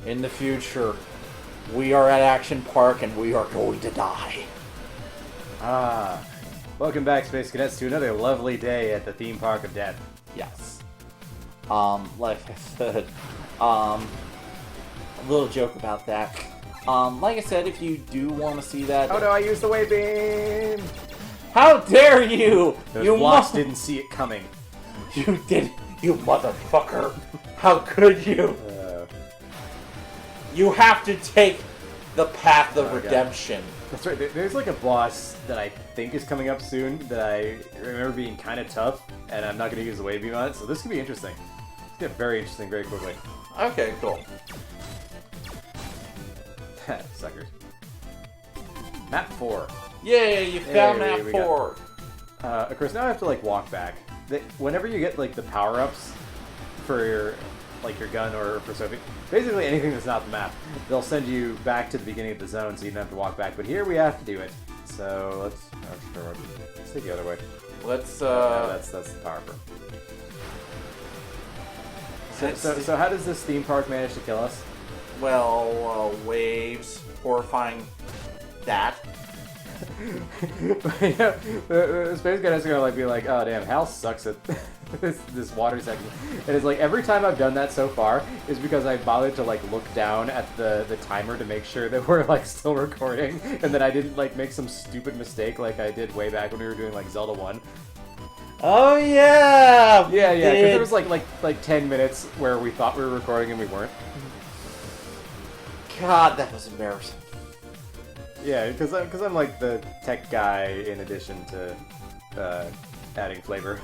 In the future, we are at Action Park and we are going to die. Welcome back, Space Cadets, to another lovely day at the theme park of death. Yes. Like I said, a little joke about that. Like I said, if you do want to see that... Oh no, I used the wave beam! How dare you! Those You blocks didn't see it coming. You did, you motherfucker! How could you? You have to take the path of redemption. That's right, there's like a boss that I think is coming up soon that I remember being kind of tough, and I'm not going to use the wave beam on it, so this could be interesting. It's going to get very interesting very quickly. Okay, cool. Suckers. Map 4. Yay, you found map 4. Of course, now I have to like walk back. Whenever you get like the power-ups for your gun or for Sophie, basically anything that's not the map, they'll send you back to the beginning of the zone so you don't have to walk back. But here we have to do it. So let's take the other way. Let's that's the power for. So how does this theme park manage to kill us? Well, waves, horrifying that. Yeah, the space guy is gonna be like, oh damn, Hal sucks at this water section. And it's like every time I've done that so far is because I bothered to like look down at the timer to make sure that we're like still recording, and that I didn't like make some stupid mistake like I did way back when we were doing like Zelda 1. Oh yeah, yeah, because there was like 10 minutes where we thought we were recording and we weren't. God, that was embarrassing. Yeah, because I'm like the tech guy in addition to adding flavor.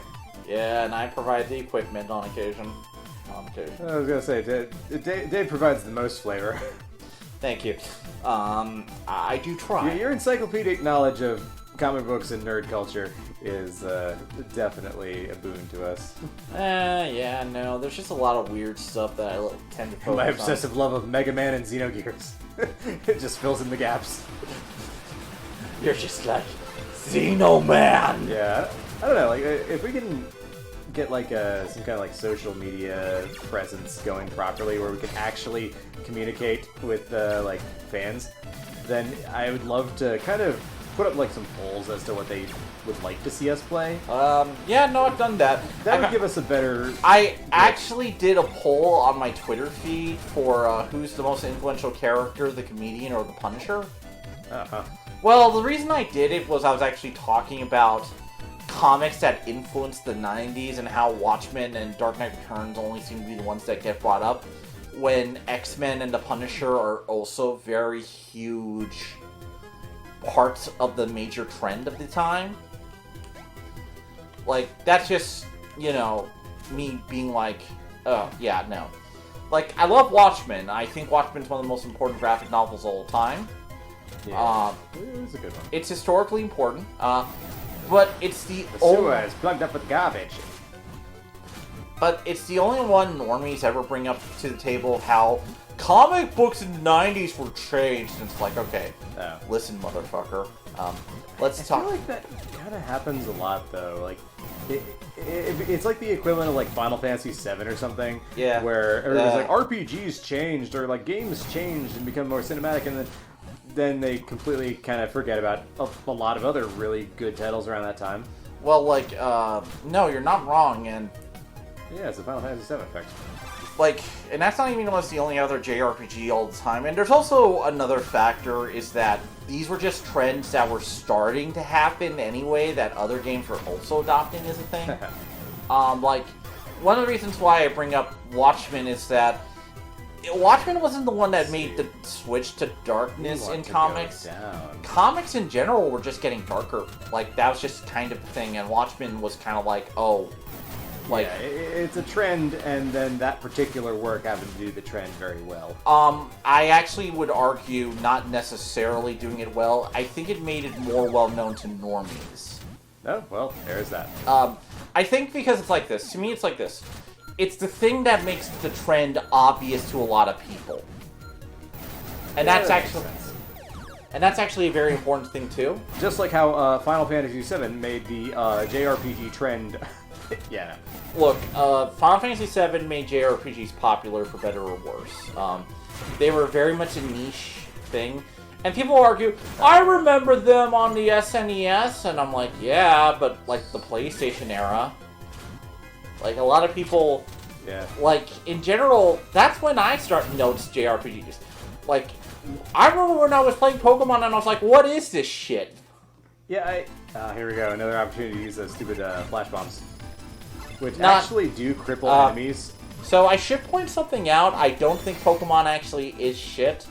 Yeah, and I provide the equipment on occasion. I was gonna say, Dave provides the most flavor. Thank you. I do try. Your encyclopedic knowledge of comic books and nerd culture is definitely a boon to us. Yeah, no, there's just a lot of weird stuff that I tend to focus on. My obsessive love of Mega Man and Xenogears. It just fills in the gaps. You're just like, Xenoman! Yeah, I don't know, like, if we can get like some kind of like social media presence going properly where we can actually communicate with like fans, then I would love to kind of put up like some polls as to what they would like to see us play. Yeah, no, I've done that. That would give us a better... I actually did a poll on my Twitter feed for who's the most influential character, the comedian or the Punisher. Uh-huh. Well, the reason I did it was I was actually talking about comics that influenced the 90s and how Watchmen and Dark Knight Returns only seem to be the ones that get brought up, when X-Men and the Punisher are also very huge parts of the major trend of the time. Like, that's just, you know, me being like, oh, yeah, no. Like, I love Watchmen. I think Watchmen's one of the most important graphic novels of all time. Yeah, it's a good one. It's historically important, but it's the sewer is plugged up with garbage. But it's the only one normies ever bring up to the table of how comic books in the 90s were changed. And it's like, okay, listen, motherfucker. Let's talk. I feel like that kind of happens a lot, though. Like, it's like the equivalent of like Final Fantasy VII or something. Yeah. Where everybody's like, RPGs changed, or like games changed and become more cinematic, and then they completely kind of forget about a lot of other really good titles around that time. Well, like, no, you're not wrong, and... Yeah, it's the Final Fantasy VII effect. Like, and that's not even almost the only other JRPG all the time. And there's also another factor, is that these were just trends that were starting to happen anyway, that other games were also adopting as a thing. Like, one of the reasons why I bring up Watchmen is that Watchmen wasn't the one that made the switch to darkness in comics. Comics in general were just getting darker. Like, that was just kind of the thing, and Watchmen was kind of like, oh... Like, yeah, it's a trend, and then that particular work happened to do the trend very well. I actually would argue not necessarily doing it well. I think it made it more well-known to normies. Oh, well, there's that. I think because it's like this. To me, it's like this. It's the thing that makes the trend obvious to a lot of people. And that's actually... And that's actually a very important thing, too. Just like how Final Fantasy VII made the JRPG trend. Yeah, no. Look, Final Fantasy VII made JRPGs popular for better or worse. They were very much a niche thing. And people argue, I remember them on the SNES, and I'm like, yeah, but, like, the PlayStation era. Like, a lot of people, like, in general, that's when I started to notice JRPGs. Like, I remember when I was playing Pokemon, and I was like, what is this shit? Yeah, here we go, another opportunity to use those stupid flash bombs. Which actually do cripple enemies. So I should point something out. I don't think Pokemon actually is shit.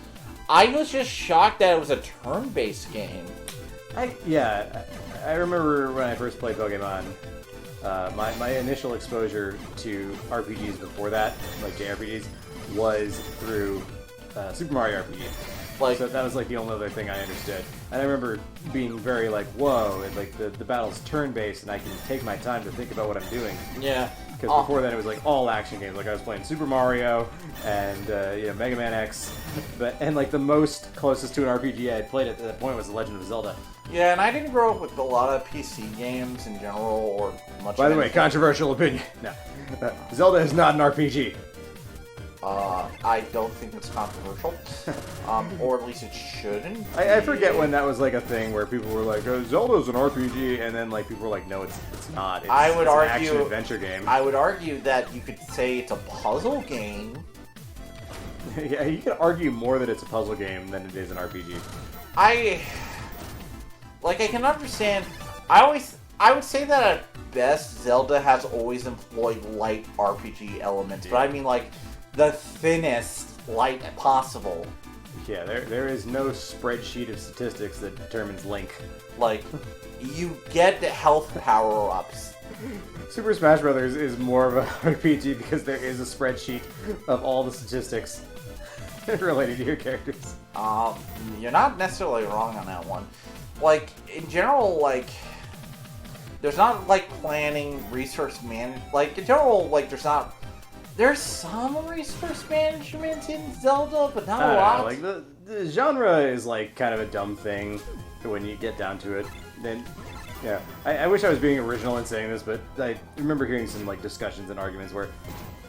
I was just shocked that it was a turn-based game. I remember when I first played Pokemon, my initial exposure to RPGs before that, like JRPGs, was through Super Mario RPG. Like, so that was like the only other thing I understood. And I remember being very like, whoa, and like the battle's turn-based and I can take my time to think about what I'm doing. Yeah. Because before then it was like all action games. Like I was playing Super Mario and Mega Man X, and like the most closest to an RPG I had played at that point was The Legend of Zelda. Yeah, and I didn't grow up with a lot of PC games in general, or much. By the way, controversial opinion. No, Zelda is not an RPG. I don't think it's controversial, or at least it shouldn't. I forget when that was like a thing where people were like, Zelda's an RPG, and then like people were like, no, it's not. It's an action adventure game. I would argue that you could say it's a puzzle game. Yeah, you could argue more that it's a puzzle game than it is an RPG. I can understand. I would say that at best, Zelda has always employed light RPG elements, but I mean like the thinnest light possible. Yeah, there is no spreadsheet of statistics that determines Link. Like, you get the health power-ups. Super Smash Bros. Is more of an RPG because there is a spreadsheet of all the statistics related to your characters. You're not necessarily wrong on that one. Like, in general, like, there's not, like, planning, resource management. Like, in general, like, there's some resource management in Zelda, but not a lot. Like, the genre is, like, kind of a dumb thing when you get down to it. Then, yeah. I wish I was being original in saying this, but I remember hearing some, like, discussions and arguments where,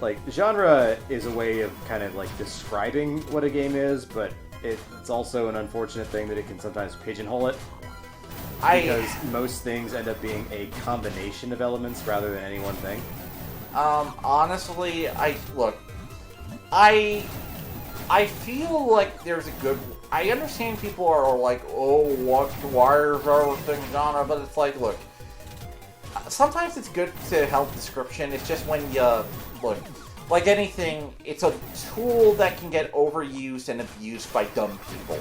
like, genre is a way of kind of, like, describing what a game is, but it's also an unfortunate thing that it can sometimes pigeonhole it. Because most things end up being a combination of elements rather than any one thing. Honestly, I feel like there's a good... I understand people are like, oh, why is everything genre? But it's like, look, sometimes it's good to help description. It's just when you, look, like anything, it's a tool that can get overused and abused by dumb people.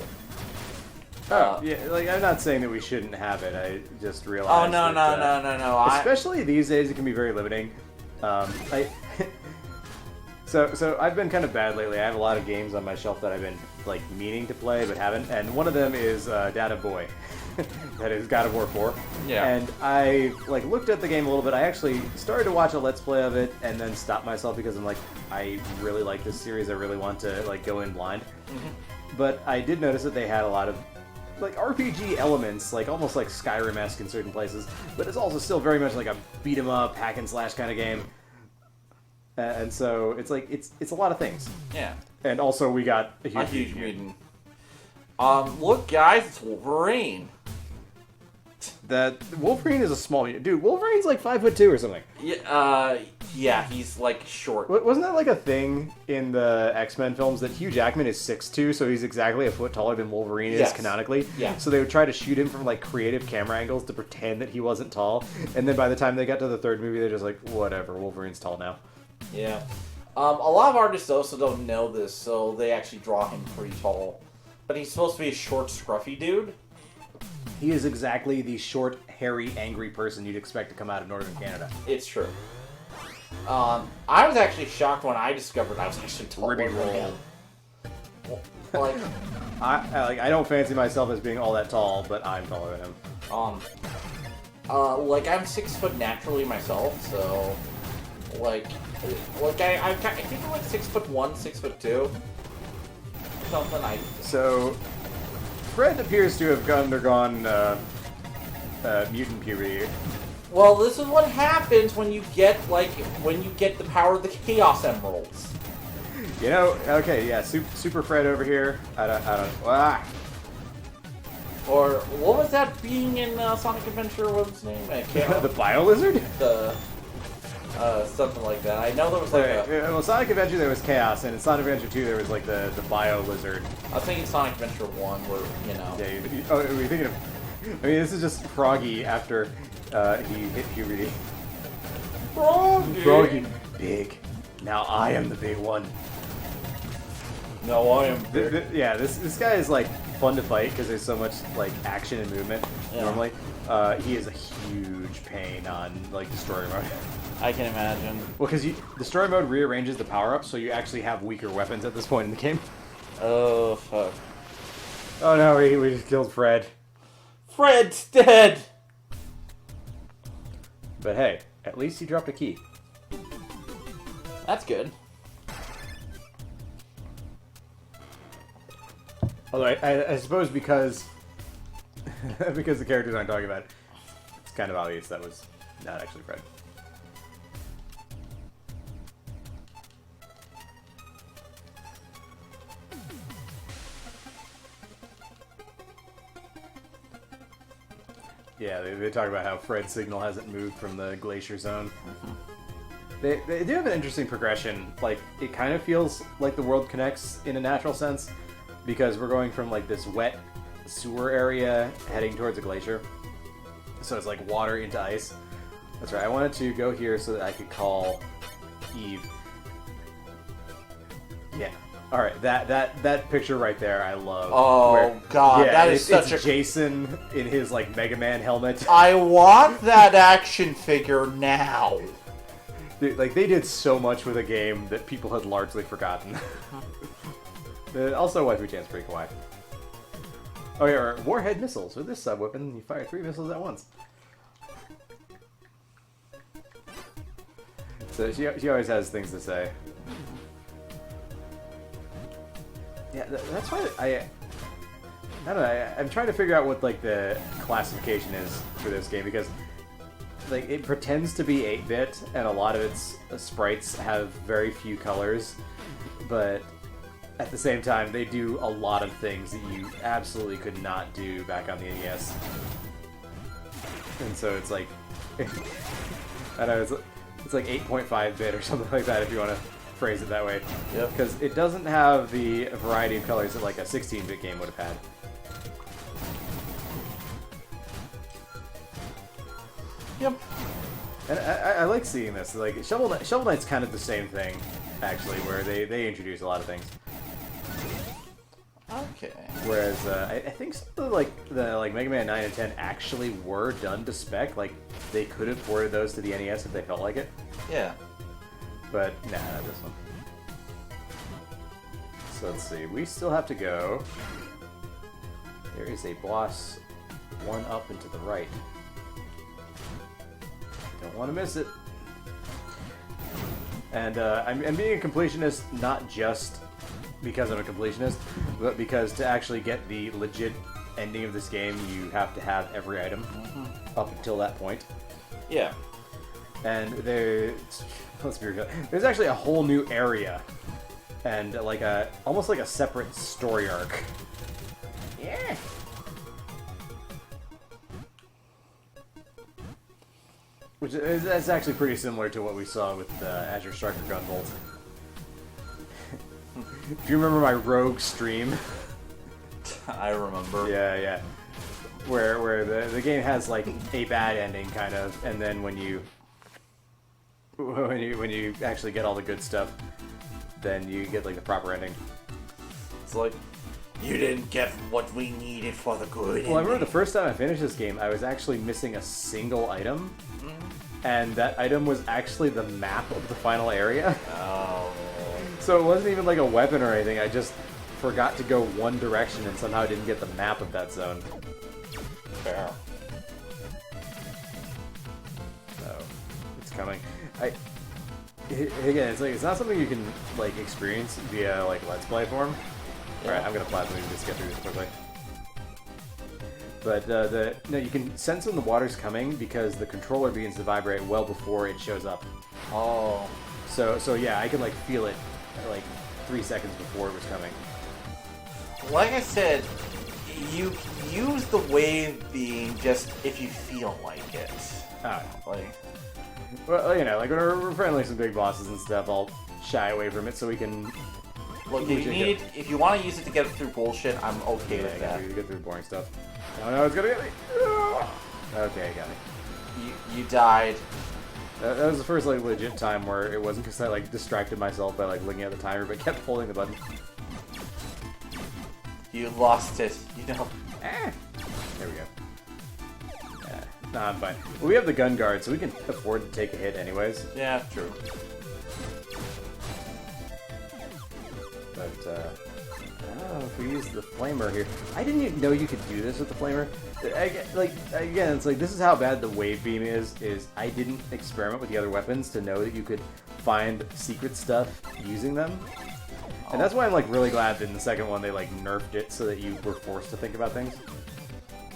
Yeah, like, I'm not saying that we shouldn't have it, I just realized no. Especially these days, it can be very limiting. So I've been kind of bad lately. I have a lot of games on my shelf that I've been, like, meaning to play but haven't, and one of them is Data Boy. That is God of War 4. Yeah. And I, like, looked at the game a little bit. I actually started to watch a Let's Play of it and then stopped myself because I'm like, I really like this series. I really want to, like, go in blind. Mm-hmm. But I did notice that they had a lot of, like, RPG elements, like almost like Skyrim-esque in certain places, but it's also still very much like a beat-em-up, hack-and-slash kind of game. And so it's like it's a lot of things. Yeah. And also we got a huge mutant. Look, guys, it's Wolverine. That Wolverine is a small mutant. Dude, Wolverine's like 5'2" or something. Yeah, he's like short. Wasn't that like a thing in the X-Men films that Hugh Jackman is 6'2", so he's exactly a foot taller than Wolverine is canonically? Yeah. So they would try to shoot him from like creative camera angles to pretend that he wasn't tall, and then by the time they got to the third movie, they're just like, whatever, Wolverine's tall now. Yeah. A lot of artists also don't know this, so they actually draw him pretty tall. But he's supposed to be a short, scruffy dude. He is exactly the short, hairy, angry person you'd expect to come out of Northern Canada. It's true. I was actually shocked when I discovered I was actually taller than him. Like, I don't fancy myself as being all that tall, but I'm taller than him. Like, I'm 6 foot naturally myself, so, like I think I'm like 6'1", 6'2". Something So, Fred appears to have undergone mutant puberty. Well, this is what happens when you get the power of the Chaos Emeralds. You know, okay, yeah, Super Fred over here. I don't. Or what was that being in Sonic Adventure? What was his name? The Bio Lizard? The something like that. I know there was like well, Sonic Adventure there was Chaos, and in Sonic Adventure 2 there was like the Bio Lizard. I was thinking Sonic Adventure 1, where Yeah. Are you thinking of? I mean, this is just Froggy after he hit puberty. Froggy, big. Now I am the big one. No, I am big. Yeah, this guy is like fun to fight because there's so much like action and movement. Yeah. Normally, he is a huge pain on like destroyer mode. I can imagine. Well, because destroyer mode rearranges the power ups, so you actually have weaker weapons at this point in the game. Oh fuck! Oh no, we just killed Fred. Fred's dead. But hey, at least he dropped a key. That's good. Although I suppose because because the characters aren't talking about it, it's kind of obvious that was not actually Fred. Yeah, they talk about how Fred's signal hasn't moved from the glacier zone. They do have an interesting progression. Like, it kind of feels like the world connects in a natural sense, because we're going from like this wet sewer area heading towards a glacier. So it's like water into ice. That's right, I wanted to go here so that I could call Eve. Yeah. Alright, that picture right there I love. Oh god, yeah, that is such it's Jason in his like Mega Man helmet. I want that action figure now. Dude, like, they did so much with a game that people had largely forgotten. Also, Waifu-chan's pretty kawaii. Oh yeah, or warhead missiles. With this sub-weapon, you fire 3 missiles at once. So she always has things to say. Yeah, that's why I don't know. I'm trying to figure out what like the classification is for this game, because like it pretends to be 8-bit, and a lot of its sprites have very few colors, but at the same time they do a lot of things that you absolutely could not do back on the NES. And so it's like I don't know, it's like 8.5-bit or something like that if you want to phrase it that way. Yep. Because it doesn't have the variety of colors that like a 16-bit game would have had. Yep. And I like seeing this. Like Shovel Knight's kind of the same thing, actually, where they introduce a lot of things. Okay. Whereas I think some of the Mega Man 9 and 10 actually were done to spec. Like they could have ported those to the NES if they felt like it. Yeah. But nah, not this one. So let's see. We still have to go. There is a boss one up and to the right. Don't want to miss it. And I'm being a completionist not just because I'm a completionist, but because to actually get the legit ending of this game, you have to have every item up until that point. Yeah. And let's be real, there's actually a whole new area, and like almost like a separate story arc. Yeah. Which is that's actually pretty similar to what we saw with Azure Striker Gunvolt. If you remember my Rogue stream. I remember. Yeah. Where the game has like a bad ending kind of, and then when you actually get all the good stuff, then you get like the proper ending. It's like, you didn't get what we needed for the good. Well, I remember the first time I finished this game, I was actually missing a single item, and that item was actually the map of the final area. Oh. So it wasn't even like a weapon or anything, I just forgot to go one direction and somehow didn't get the map of that zone. Fair. So, it's coming. Again, it's not something you can experience via Let's Play form. Yeah. Alright, I'm gonna plasma just get through this quickly. But no, you can sense when the water's coming because the controller begins to vibrate well before it shows up. Oh. So yeah, I could like feel it like 3 seconds before it was coming. Like I said, you use the wave beam just if you feel like it. Oh. Like, Well, you know, like when we're friendly some big bosses and stuff, I'll shy away from it so we can. look, if you want to use it to get through bullshit, I'm okay with that. Get through boring stuff. No, it's gonna get me. Okay, got me. You died. That was the first like legit time where it wasn't because I like distracted myself by like looking at the timer, but kept holding the button. You lost it. You know. There we go. Nah, I'm fine. Well, we have the gun guard, so we can afford to take a hit anyways. Yeah, true. But, oh, if we use the flamer here. I didn't even know you could do this with the flamer. Again, it's like, this is how bad the wave beam is I didn't experiment with the other weapons to know that you could find secret stuff using them. And that's why I'm, like, really glad that in the second one they, like, nerfed it so that you were forced to think about things.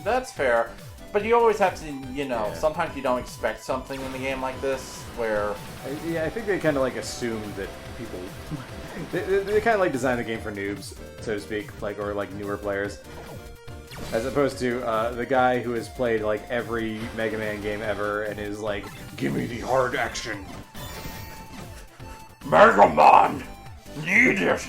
That's fair. But you always have to, you know, Yeah. sometimes you don't expect something in a game like this, where... I think they kind of, like, assumed that people... they kind of, like, designed the game for noobs, so to speak, like, or, like, newer players. As opposed to the guy who has played, like, every Mega Man game ever and is like, give me the hard action. Mega Man! Need it!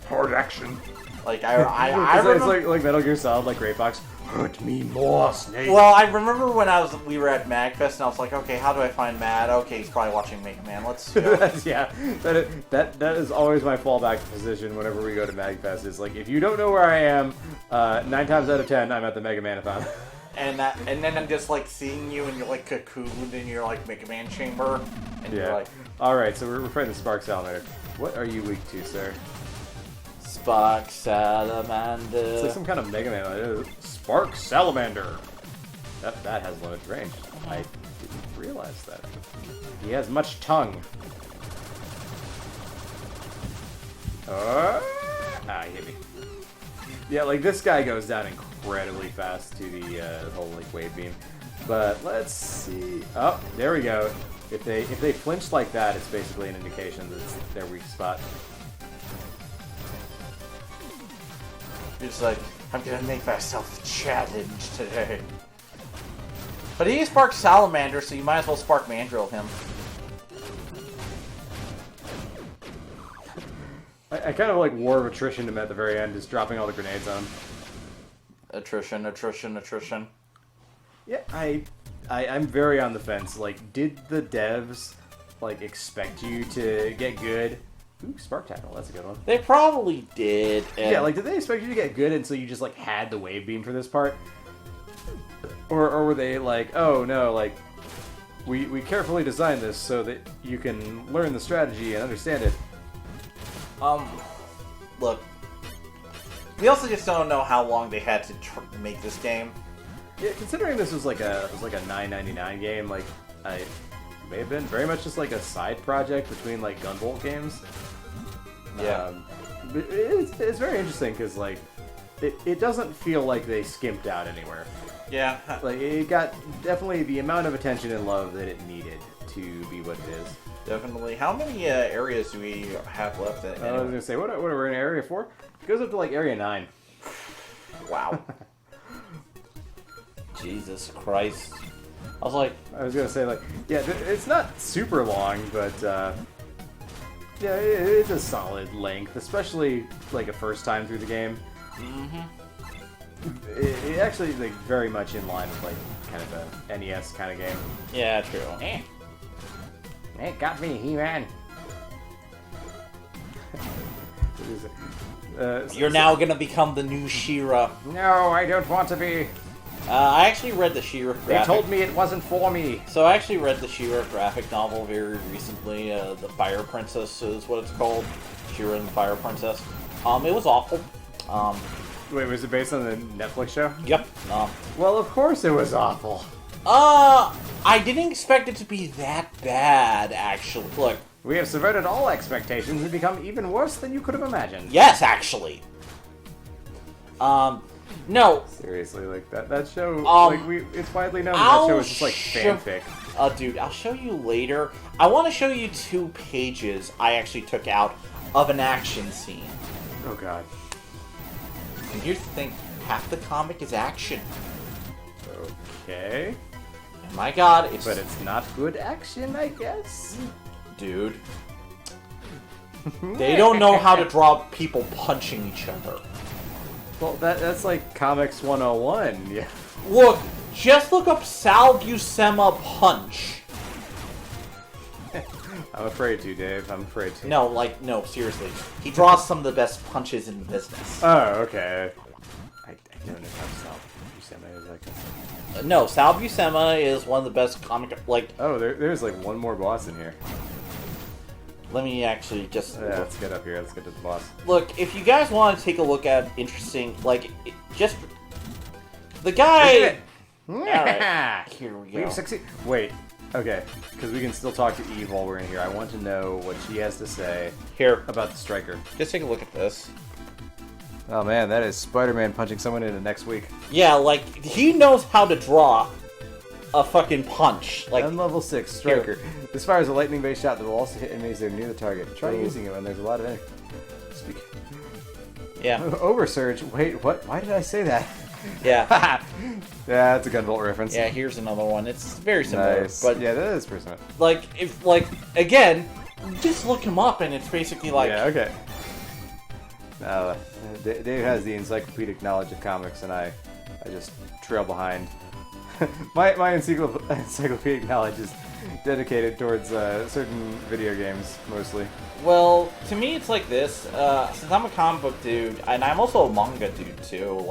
Hard action. Like, I remember... It's like Metal Gear Solid, like Gray Fox. Hurt me more, Snake. Well, I remember when we were at MagFest, and I was like, okay, how do I find Matt? Okay, he's probably watching Mega Man. Let's go. Yeah, that is always my fallback position whenever we go to MagFest. Is like, if you don't know where I am, 9 times out of 10, I'm at the Mega Man-a-thon. And then I'm just like seeing you, and you're like cocooned in your like Mega Man chamber, and you're like, all right, so we're fighting the Spark Salamander. What are you weak to, sir? Spark Salamander. It's like some kind of Mega Man. Spark Salamander. That has limited range. I didn't realize that. He has much tongue. He hit me. Yeah, like this guy goes down incredibly fast to the whole like wave beam. But let's see. Oh, there we go. If they flinch like that, it's basically an indication that it's their weak spot. You're just like, I'm gonna make myself a challenge today. But he is Spark Salamander, so you might as well Spark Mandrill him. I kind of like War of Attrition him at the very end, just dropping all the grenades on him. Attrition. Yeah, I'm very on the fence. Like, did the devs like expect you to get good? Ooh, Spark Tackle, that's a good one. They probably did. And Yeah, like, did they expect you to get good and so you just like had the wave beam for this part? Or were they like, oh no, like we carefully designed this so that you can learn the strategy and understand it. Look, we also just don't know how long they had to make this game. Yeah, considering this was like a $9.99 game, like I may have been very much just like a side project between like Gunvolt games. Yeah, but it's very interesting because like it doesn't feel like they skimped out anywhere. Yeah, Like it got definitely the amount of attention and love that it needed to be what it is. definitely. How many areas do we have left? I was gonna say what are we in Area 4? It goes up to like Area 9. Wow. Jesus Christ. I was gonna say like yeah, it's not super long, but yeah, it's a solid length, especially like a first time through the game. Mm-hmm. It actually like very much in line with like kind of a NES kind of game. Yeah, true. It got me, He-Man. You're now gonna become the new She-Ra. No, I don't want to be. I actually read the She-Ra graphic. They told me it wasn't for me. So I actually read the She-Ra graphic novel very recently. The Fire Princess is what it's called. She-Ra and the Fire Princess. It was awful. Wait, was it based on the Netflix show? Yep. Well, of course it was awful. I didn't expect it to be that bad, actually. Look. We have subverted all expectations and become even worse than you could have imagined. Yes, actually. No. Seriously, like that show, it's widely known I'll that show is just like fanfic. Dude, I'll show you later. I want to show you 2 pages I actually took out of an action scene. Oh god. And here's the thing, half the comic is action. Okay. And my god, But it's not good action, I guess. Dude. They don't know how to draw people punching each other. Well, that's like Comics 101, yeah. Look, just look up Sal Buscema punch. I'm afraid to, Dave. I'm afraid to. No, seriously. He draws some of the best punches in the business. Oh, okay. I don't know how Sal Buscema is like. No, Sal Buscema is one of the best comic, Oh, there's like one more boss in here. Let me actually just... Yeah, let's get up here. Let's get to the boss. Look, if you guys want to take a look at interesting, just... The guy... Alright, here we go. We've succeeded. Wait, okay, because we can still talk to Eve while we're in here. I want to know what she has to say Here, about the striker. just take a look at this. Oh man, that is Spider-Man punching someone into next week. Yeah, he knows how to draw a fucking punch. And level 6, striker. This fires a lightning-based shot that will also hit enemies that are near the target. Try using it when there's a lot of enemies. Yeah. Oversurge. Wait, what? Why did I say that? Yeah. Yeah, that's a Gunvolt reference. Yeah, here's another one. It's very similar. Nice. But yeah, that is pretty similar. Again, just look him up and it's basically like... Yeah, okay. Now, Dave has the encyclopedic knowledge of comics, and I just trail behind. my encyclopedic knowledge is dedicated towards certain video games, mostly. Well, to me it's like this, since I'm a comic book dude, and I'm also a manga dude too,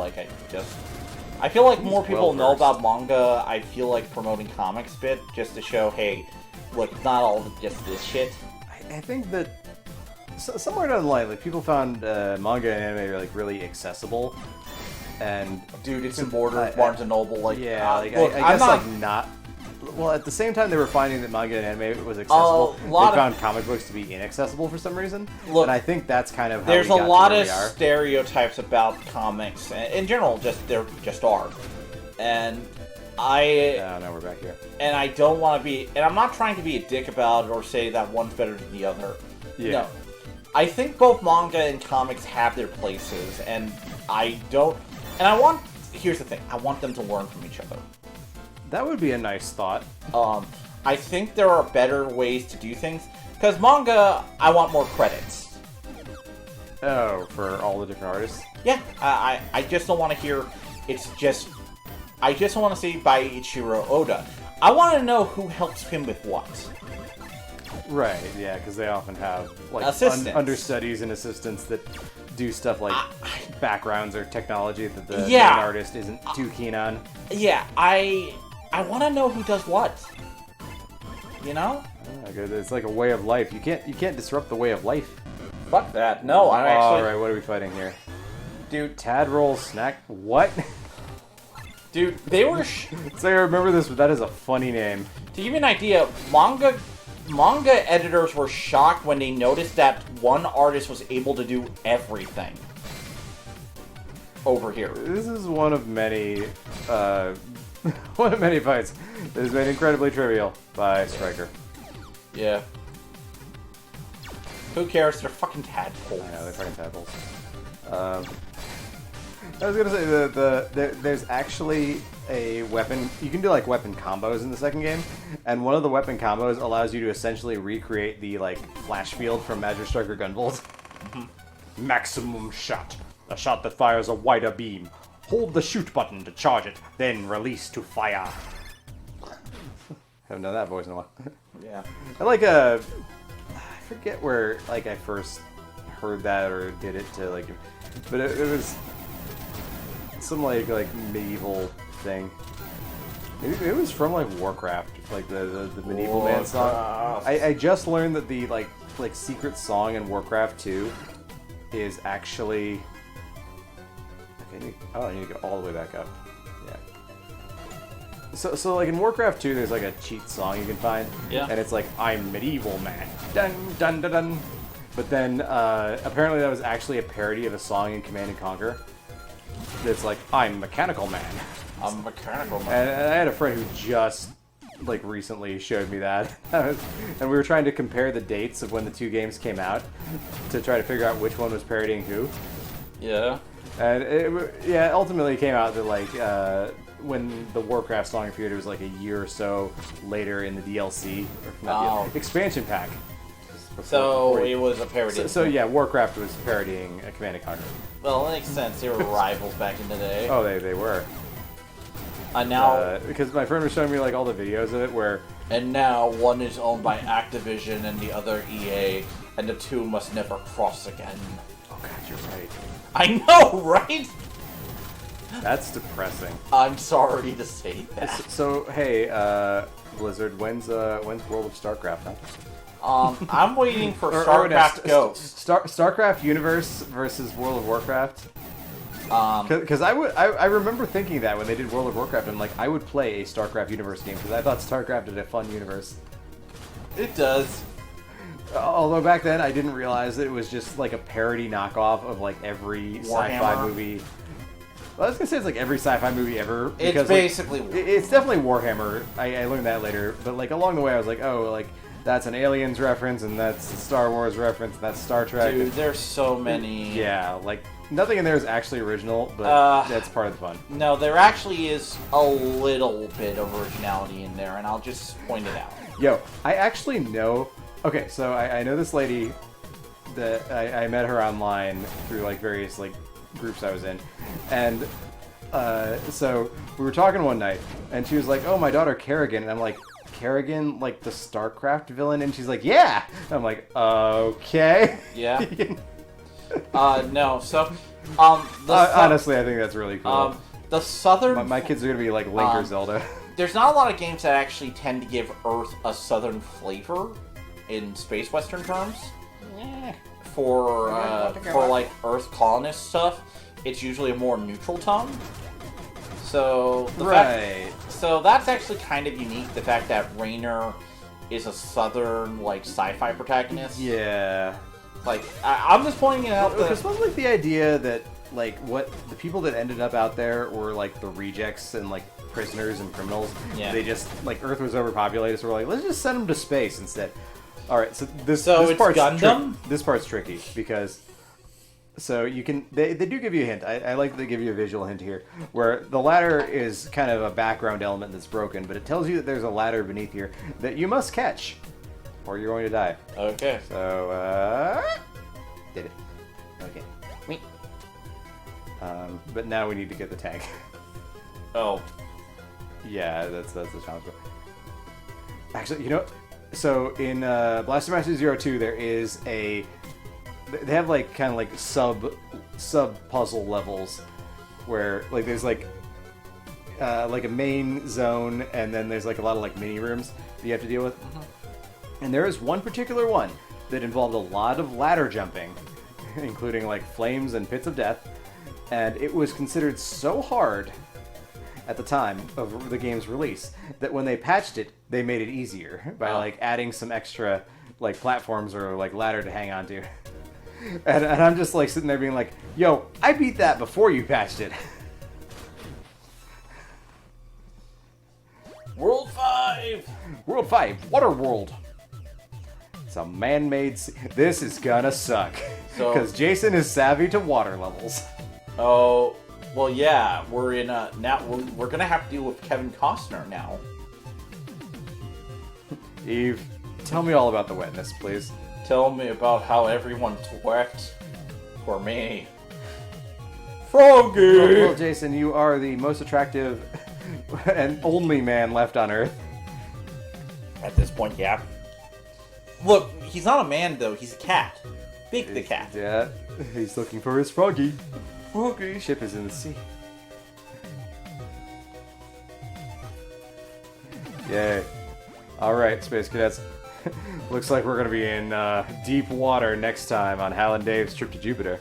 I feel like more people know about manga. I feel like promoting comics a bit, just to show, hey, look, it's not all just this shit. I think that somewhere down the line, people found manga and anime really accessible. And dude, it's in Borders, Barnes and Noble, I guess not. Well, at the same time, they were finding that manga and anime was accessible. They found comic books to be inaccessible for some reason. Look, and I think that's kind of how there's we got a lot to where of we are. stereotypes about comics in general. They're just are, and now we're back here. And I don't want to be, and I'm not trying to be a dick about it or say that one's better than the other. Yeah. No, I think both manga and comics have their places, and I don't. And here's the thing, I want them to learn from each other. That would be a nice thought. I think there are better ways to do things. Because manga, I want more credits. Oh, for all the different artists? Yeah, I just don't want to hear, I just don't want to see by Ichiro Oda. I want to know who helps him with what. Right, yeah, because they often have, understudies and assistants that do stuff like backgrounds or technology that the main artist isn't too keen on. Yeah, I want to know who does what. You know? It's like a way of life. You can't disrupt the way of life. Fuck that. No, I actually... Alright, what are we fighting here? Dude. Tadroll snack... What? Dude, they were... So I remember this, but that is a funny name. To give you an idea, manga editors were shocked when they noticed that one artist was able to do everything over here. This is one of many fights that has been incredibly trivial by Striker. Yeah. Who cares? They're fucking tadpoles. I know, they're fucking tadpoles. I was gonna say there's actually a weapon. You can do weapon combos in the second game, and one of the weapon combos allows you to essentially recreate the flash field from Magic Striker Gunvolt. Mm-hmm. Maximum shot, a shot that fires a wider beam. Hold the shoot button to charge it, then release to fire. Haven't done that voice in a while. Yeah. I forget where I first heard that or did it to but it was some medieval thing. It was from Warcraft, the medieval band song. I just learned that the secret song in Warcraft 2 is actually. Okay, I need to go all the way back up. Yeah. So in Warcraft 2, there's a cheat song you can find. Yeah. And it's I'm medieval man. Dun dun dun dun. But then apparently that was actually a parody of a song in Command and Conquer. It's like, I'm Mechanical Man. I'm Mechanical Man. And I had a friend who just, like, recently showed me that. And we were trying to compare the dates of when the two games came out to try to figure out which one was parodying who. Yeah. And it ultimately came out that, like, when the Warcraft song appeared, it was like a year or so later in the DLC, or not expansion pack. So it was a parody. So yeah, Warcraft was parodying Command & Conquer. Well, it makes sense. They were rivals back in the day. Oh, they were. Now, because my friend was showing me like all the videos of it where. And now one is owned by Activision and the other EA, and the two must never cross again. Oh God, you're right. I know, right? That's depressing. I'm sorry to say that. So hey, Blizzard, when's World of StarCraft? Huh? I'm waiting for StarCraft Ghost. StarCraft Universe versus World of Warcraft. Because I remember thinking that when they did World of Warcraft, I'm like, I would play a StarCraft Universe game because I thought StarCraft had a fun universe. It does. Although back then I didn't realize that it was just like a parody knockoff of like every sci-fi movie. Well, I was gonna say it's like every sci-fi movie ever. Because, it's basically it's definitely Warhammer. I learned that later, but like along the way I was like, oh, like that's an Aliens reference and that's a Star Wars reference and that's Star Trek. Dude, there's so many. Yeah, like nothing in there is actually original, but that's part of the fun. No, there actually is a little bit of originality in there, and I'll just point it out. Yo, I actually know. Okay, so I know this lady that I met her online through like various like groups I was in, and so we were talking one night, and she was like, "Oh, my daughter Kerrigan," and I'm like, "Kerrigan, like the StarCraft villain?" And she's like, "Yeah." I'm like, "Okay." Yeah. No. So, honestly, I think that's really cool. The southern. My kids are gonna be like Link or Zelda. There's not a lot of games that actually tend to give Earth a southern flavor in space western terms. Yeah. For like Earth colonist stuff, it's usually a more neutral tone. So so that's actually kind of unique. The fact that Raynor is a southern like sci-fi protagonist. Yeah. Like I'm just pointing it out. Because wasn't like the idea that like what the people that ended up out there were like the rejects and like prisoners and criminals. Yeah. They just like Earth was overpopulated, so we're like, let's just send them to space instead. All right, so this it's part's Gundam. This part's tricky because so you can they do give you a hint. I like that they give you a visual hint here where the ladder is kind of a background element that's broken, but it tells you that there's a ladder beneath here that you must catch or you're going to die. Okay. So did it. Okay. Me. But now we need to get the tank. Oh. Yeah, that's the challenge. Actually, you know. So in Blaster Master 02, there is they have like kind of like sub puzzle levels where like there's like a main zone and then there's like a lot of like mini rooms that you have to deal with. Mm-hmm. And there is one particular one that involved a lot of ladder jumping, including like flames and pits of death, and it was considered so hard at the time of the game's release that when they patched it, they made it easier by like adding some extra like platforms or like ladder to hang on to. And I'm just like sitting there being like, yo, I beat that before you patched it. World 5! World 5, Water World. It's a man-made This is gonna suck. Because Jason is savvy to water levels. Oh, well, yeah, we're in a... Now, we're gonna have to deal with Kevin Costner now. Eve, tell me all about the wetness, please. Tell me about how everyone's wet for me. Froggy! Well, Jason, you are the most attractive and only man left on Earth. At this point, yeah. Look, he's not a man, though. He's a cat. Big the cat. Yeah, he's looking for his Froggy. Froggy. Ship is in the sea. Yay. Alright, Space Cadets. Looks like we're going to be in deep water next time on Hal and Dave's Trip to Jupiter.